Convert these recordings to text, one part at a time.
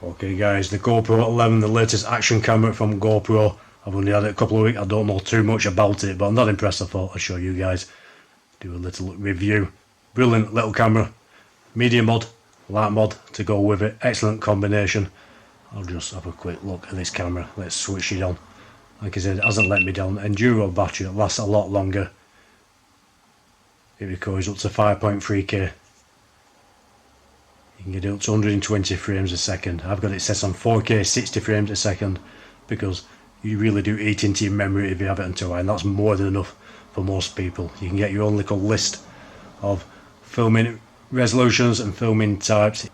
Okay guys, the GoPro 11, the latest action camera from GoPro. I've only had it a couple of weeks, I don't know too much about it, but I'm not impressed. I thought I'd show you guys, do a little review. Brilliant little camera, Mediamod, Lightmod to go with it, excellent combination. I'll just have a quick look at this camera, let's switch it on. Like I said, it hasn't let me down. Enduro battery, it lasts a lot longer. It records up to 5.3K. You can get it up to 120 frames a second. I've got it set on 4K 60 frames a second because you really do eat into your memory if you have it on 2i, and that's more than enough for most people. You can get your own little list of filming resolutions and filming types.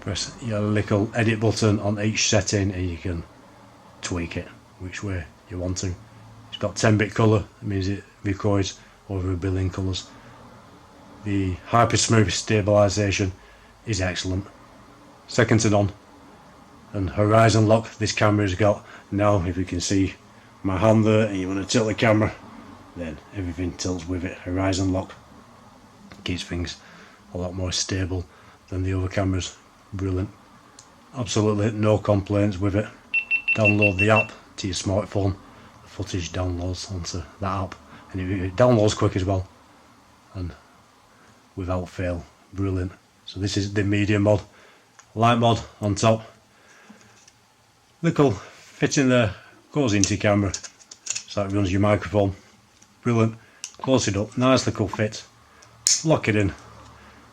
Press your little edit button on each setting and you can tweak it which way you want to. It's got 10-bit colour, it means it records over 1 billion colours. The hyper smooth stabilization is excellent, second to none. And horizon lock this camera's got. Now if you can see my hand there and you want to tilt the camera, then everything tilts with it. Horizon lock keeps things a lot more stable than the other cameras. Brilliant, absolutely no complaints with it. Download the app to your smartphone, the footage downloads onto that app, and it downloads quick as well and without fail. Brilliant. So this is the Mediamod, Lightmod on top. Little fitting there, goes into your camera, so it runs your microphone. Brilliant. Close it up, nice little fit. Lock it in,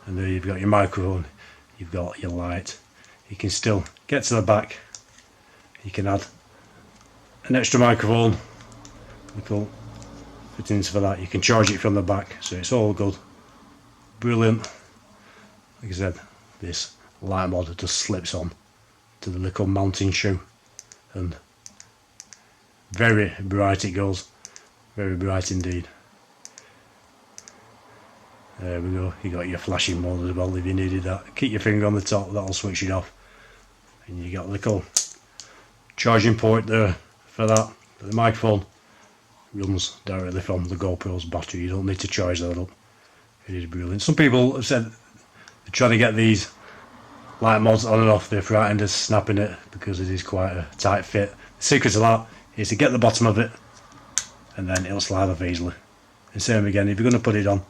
and there you've got your microphone, you've got your light. You can still get to the back. You can add an extra microphone, little fittings for that. You can charge it from the back, so it's all good. Brilliant. Like I said, this Lightmod just slips on to the little mounting shoe, and very bright it goes, very bright indeed. There we go, you got your flashing mode as well if you needed that. Keep your finger on the top, that'll switch it off. And you got a little charging port there for that. The microphone runs directly from the GoPro's battery, you don't need to charge that up. It is brilliant. Some people have said they're trying to get these Lightmods on and off, they're frightened of snapping it because it is quite a tight fit. The secret to that is to get the bottom of it and then it'll slide off easily. And same again, if you're going to put it on,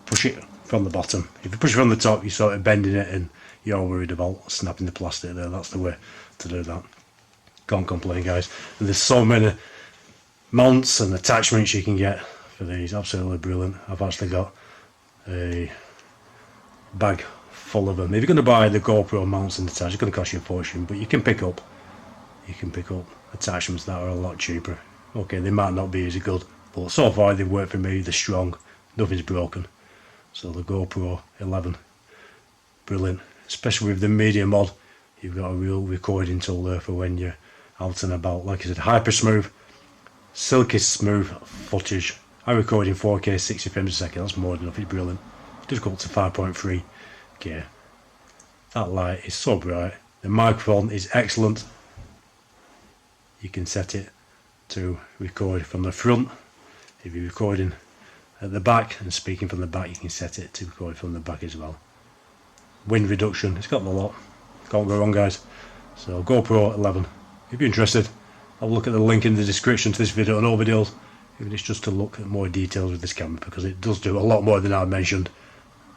push it from the bottom. If you push it from the top, you're sort of bending it and you're worried about snapping the plastic there. That's the way to do that. Can't complain guys. And there's so many mounts and attachments you can get for these, absolutely brilliant. I've actually got a bag full of them. If you're going to buy the GoPro mounts and attachments, it's going to cost you a fortune, but you can pick up attachments that are a lot cheaper. Okay, they might not be as good, but so far they've worked for me. They're strong, nothing's broken. So the GoPro 11, brilliant, especially with the Mediamod. You've got a real recording tool there for when you're out and about. Like I said, hyper smooth, silky smooth footage. I record in 4K 60 frames a second, that's more than enough. It's brilliant. Just go up to 5.3K. That light is so bright. The microphone is excellent. You can set it to record from the front. If you're recording at the back and speaking from the back, you can set it to record from the back as well. Wind reduction, it's got the lot. Can't go wrong guys. So GoPro 11. If you're interested, have a look at the link in the description to this video and all videos. Even it's just to look at more details with this camera, because it does do a lot more than I mentioned.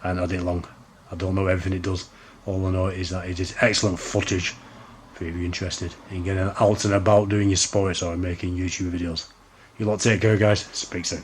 And I did long. I don't know everything it does. All I know is that it is excellent footage for if you're interested in getting out and about doing your sports or making YouTube videos. You lot take care guys. Speak soon.